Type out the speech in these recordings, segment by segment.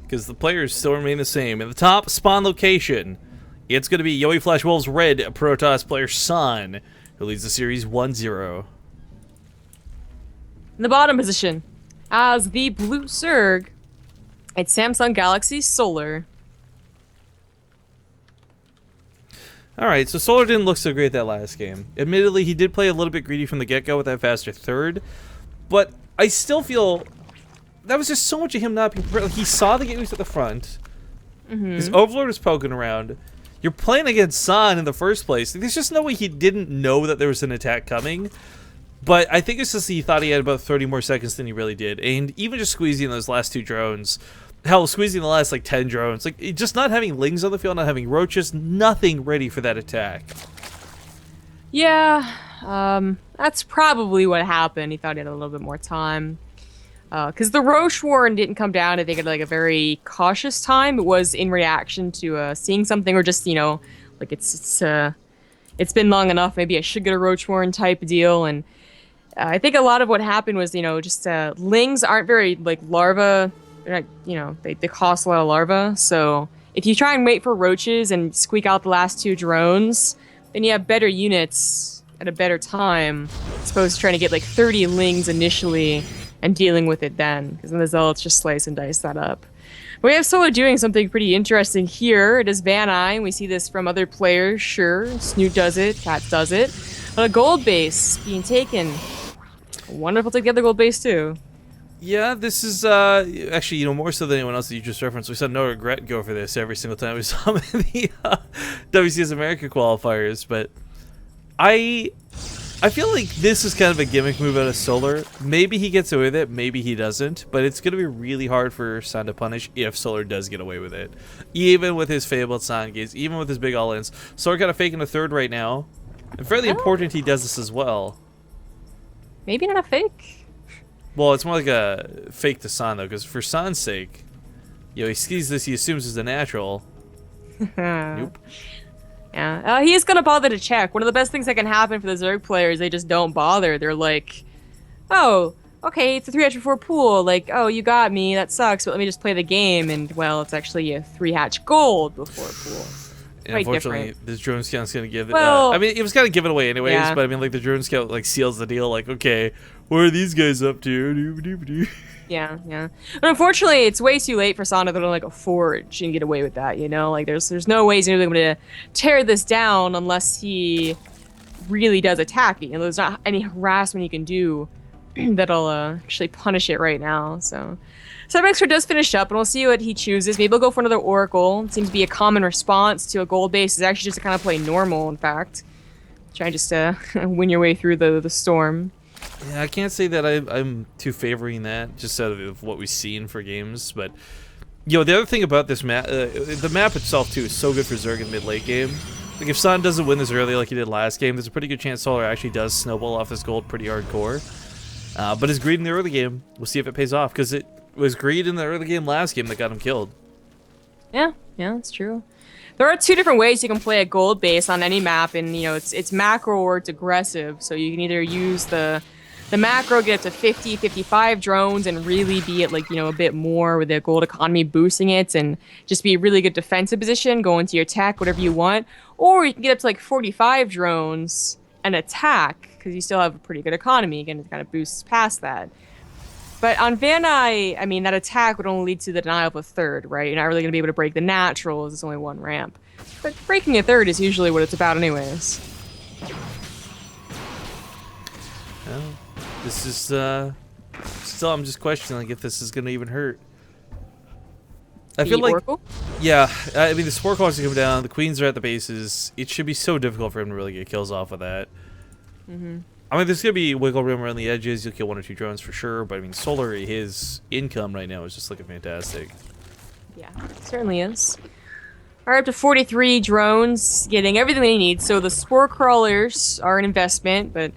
because the players still remain the same. In the top spawn location, it's going to be Yowie Flash Wolves Red Protoss player San, who leads the series 1-0. In the bottom position, as the blue Zerg, it's Samsung Galaxy Solar. Alright, so Solar didn't look so great that last game. Admittedly, he did play a little bit greedy from the get-go with that faster third, but I still feel that was just so much of him not being prepared. Like, he saw the Gateways at the front. His Overlord was poking around. You're playing against San in the first place. There's just no way he didn't know that there was an attack coming. But I think it's just he thought he had about 30 more seconds than he really did. And even just squeezing those last 2 drones, hell, squeezing the last like 10 drones, like just not having Lings on the field, not having Roaches, nothing ready for that attack. Yeah, that's probably what happened. He thought he had a little bit more time. Because the Roche Warren didn't come down, I think, at like a very cautious time. It was in reaction to seeing something, or just, you know, like it's been long enough. Maybe I should get a Roche Warren type deal. And I think a lot of what happened was, you know, just Lings aren't very like larva. They're not, you know, they cost a lot of larva. So if you try and wait for roaches and squeak out the last 2 drones, then you have better units at a better time, as opposed to trying to get like 30 Lings initially and dealing with it then, because then the Zealots just slice and dice that up. We have Solar doing something pretty interesting here. It is Van Eye, and we see this from other players, sure. Snoot does it, Cat does it. But a gold base being taken. Wonderful to take the other gold base too. Yeah, this is actually, you know, more so than anyone else that you just referenced. We saw No Regret go for this every single time we saw him in the WCS America qualifiers, but I feel like this is kind of a gimmick move out of Solar. Maybe he gets away with it, maybe he doesn't, but it's going to be really hard for San to punish if Solar does get away with it. Even with his fabled San Gaze, even with his big all-ins. Solar kind of faking a third right now. And fairly important he does this as well. Maybe not a fake. Well, it's more like a fake to San, though, because for San's sake, you know, he sees this, he assumes is the natural. Nope. Yeah, he is going to bother to check. One of the best things that can happen for the Zerg players, they just don't bother. They're like, oh, okay, it's a 3-hatch-4 pool. Like, oh, you got me, that sucks, but let me just play the game. And, well, it's actually a 3-hatch gold before pool. And unfortunately, this drone scout's going to give it... Well, I mean, it was going to give it away anyways, yeah. But I mean, like, the drone scout, like, seals the deal, like, okay, what are these guys up to? Yeah, yeah. But unfortunately, it's way too late for Sana to like a forge and get away with that, you know? Like, there's no ways he's really going to tear this down unless he really does attack it. You know, there's not any harassment he can do that'll actually punish it right now, so... Subextra does finish up, and we'll see what he chooses. Maybe he'll go for another Oracle. It seems to be a common response to a gold base. Is actually just to kind of play normal, in fact. Try just to win your way through the storm. Yeah, I can't say that I'm too favoring that, just out of what we've seen for games, but... You know, the other thing about this map, the map itself, too, is so good for Zerg in mid-late game. Like, if San doesn't win this early like he did last game, there's a pretty good chance Solar actually does snowball off this gold pretty hardcore. But his greed in the early game, we'll see if it pays off, because it was greed in the early game last game that got him killed. Yeah, that's true. There are 2 different ways you can play a gold base on any map, and, you know, it's macro or it's aggressive, so you can either use the macro, get up to 50, 55 drones, and really be at, like, you know, a bit more with the gold economy boosting it, and just be a really good defensive position, go into your tech, whatever you want. Or you can get up to, like, 45 drones and attack, because you still have a pretty good economy. Again, it kind of boosts past that. But on Van Eye, I mean, that attack would only lead to the denial of a third, right? You're not really going to be able to break the natural, as it's only 1 ramp. But breaking a third is usually what it's about anyways. Well, this is, still, I'm just questioning, like, if this is going to even hurt. I feel like... Oracle? Yeah, I mean, the Spore Claws are coming down, the Queens are at the bases. It should be so difficult for him to really get kills off of that. I mean, there's going to be wiggle room around the edges. You'll kill 1 or 2 drones for sure, but I mean, Solar, his income right now is just looking fantastic. Yeah, certainly is. Alright, up to 43 drones, getting everything they need. So the Spore Crawlers are an investment, but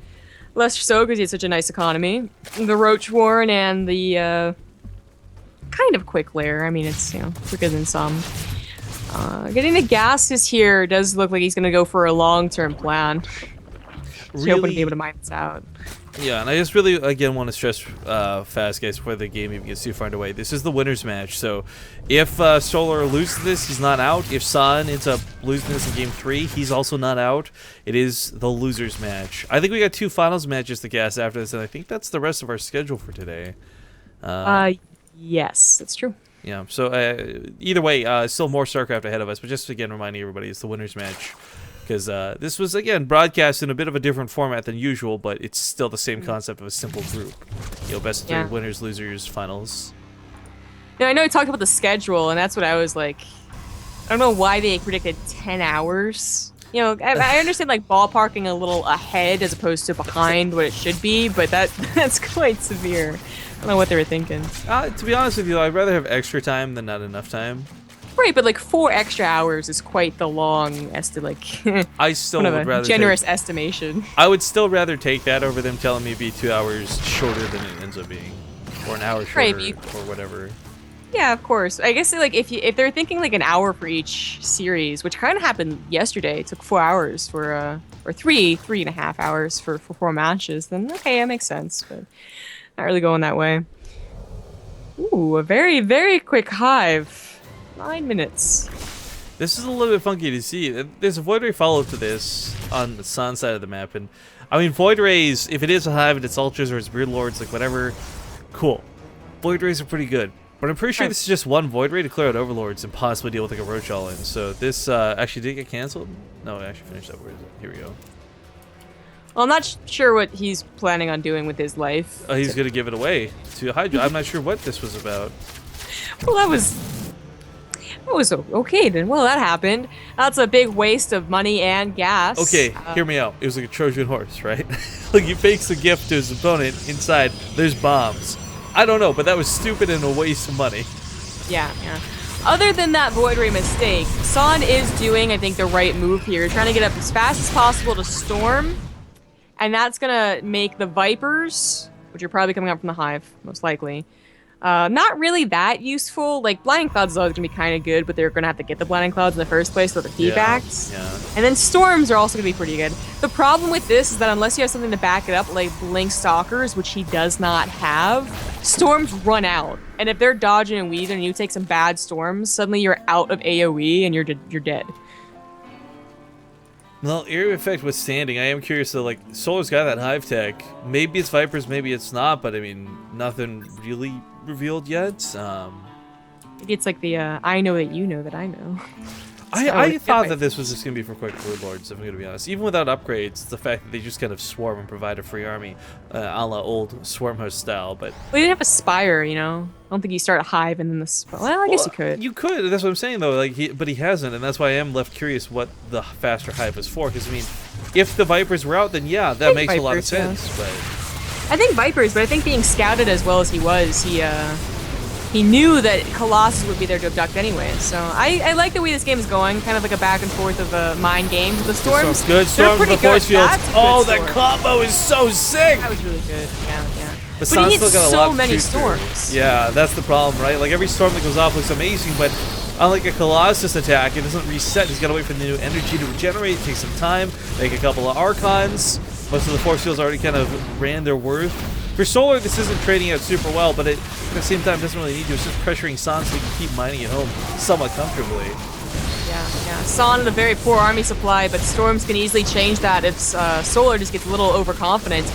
less so because he has such a nice economy. The Roach Warren and the kind of quick lair. I mean, it's, you know, quicker than some. Getting the gases here does look like he's going to go for a long-term plan. Really, hoping to be able to mine this out. Yeah, and I just really, again, want to stress fast, guys, before the game even gets too far underway. This is the winner's match, so if Solar loses this, he's not out. If San ends up losing this in Game 3, he's also not out. It is the loser's match. I think we got 2 finals matches to cast after this, and I think that's the rest of our schedule for today. Yes, that's true. Yeah, so either way, still more StarCraft ahead of us, but just, again, reminding everybody, it's the winner's match. Because this was, again, broadcast in a bit of a different format than usual, but it's still the same concept of a simple group. You know, best of 3, winners, losers, finals. Yeah, I know we talked about the schedule, and that's what I was like. I don't know why they predicted 10 hours. You know, I understand like ballparking a little ahead as opposed to behind what it should be, but that's quite severe. I don't know what they were thinking. To be honest with you, I'd rather have extra time than not enough time. Right, but like 4 extra hours is quite the long I still would rather generous estimation. I would still rather take that over them telling me it'd be 2 hours shorter than it ends up being, or an hour shorter, or whatever. Yeah, of course. I guess like if they're thinking like an hour for each series, which kind of happened yesterday, it took 4 hours for or 3.5 hours for 4 matches. Then okay, that makes sense, but not really going that way. Ooh, a very very quick hive. 9 minutes. This is a little bit funky to see. There's a Void Ray follow-up to this on the Sun side of the map, and I mean Void Rays, if it is a hive and it's ultras or it's Beard Lords, like whatever, cool. Void Rays are pretty good, but I'm pretty sure this is just one Void Ray to clear out Overlords and possibly deal with like a Roach all in. So this actually did get canceled. No, it actually finished up. Where is it? Here we go. Well, I'm not sure what he's planning on doing with his life. He's gonna give it away to Hydra. I'm not sure what this was about. Well, that was okay then. Well, that happened. That's a big waste of money and gas. Okay, hear me out. It was like a Trojan horse, right? Like he fakes a gift to his opponent. Inside, there's bombs. I don't know, but that was stupid and a waste of money. Yeah. Other than that Void Ray mistake, San is doing, I think, the right move here. Trying to get up as fast as possible to Storm. And that's going to make the Vipers, which are probably coming up from the Hive, most likely, not really that useful. Like, Blinding Clouds is always going to be kind of good, but they're going to have to get the Blinding Clouds in the first place, so the defacts. Yeah. And then Storms are also going to be pretty good. The problem with this is that unless you have something to back it up, like Blink Stalkers, which he does not have, Storms run out. And if they're dodging and weaving and you take some bad Storms, suddenly you're out of AoE and you're dead. Well, Area Effect withstanding, I am curious though, like, Solar's got that Hive tech. Maybe it's Vipers, maybe it's not, but I mean, nothing really revealed yet. Maybe it's like the, I know that you know that I know. I thought that this was just going to be for quick Brood Lords, if I'm going to be honest. Even without upgrades, the fact that they just kind of swarm and provide a free army, a la old Swarm Host style, but... Well, you didn't have a Spire, you know? I don't think you start a Hive and then the... Well, I guess you could. You could, that's what I'm saying, though. Like, but he hasn't, and that's why I am left curious what the faster Hive is for, because, I mean, if the Vipers were out, then yeah, that makes a lot of sense, but... I think Vipers, but I think being scouted as well as he was, he knew that Colossus would be there to abduct anyway, so I like the way this game is going, kind of like a back and forth of a mind game. The Storms, good. Storms with the force fields. Oh, that storm. combo is so sick! That was really good, yeah. But he needs so many storms. Yeah, that's the problem, right? Like, every storm that goes off looks amazing, but unlike a Colossus attack, it doesn't reset. He's got to wait for the new energy to regenerate, take some time, make a couple of Archons. Most of the force fields already kind of ran their worth. For Solar, this isn't trading out super well, but at the same time, doesn't really need to. It's just pressuring San so he can keep mining at home somewhat comfortably. Yeah. San had a very poor army supply, but Storms can easily change that if Solar just gets a little overconfident.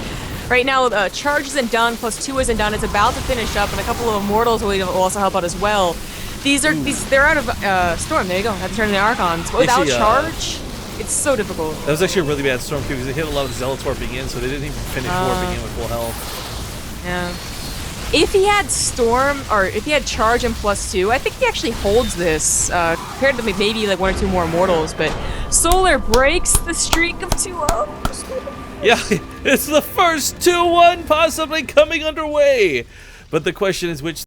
Right now, Charge isn't done, plus 2 isn't done. It's about to finish up, and a couple of Immortals will also help out as well. They're out of Storm. There you go. Have to turn in the Archons. But without Charge, it's so difficult. That was actually a really bad Storm, too, because they hit a lot of Zealots warping in, so they didn't even finish warping in with full health. Yeah. If he had Storm, or if he had Charge and plus 2, I think he actually holds this, compared to maybe like 1 or 2 more Immortals, but Solar breaks the streak of 2-0. Yeah, it's the first 2-1 possibly coming underway. But the question is which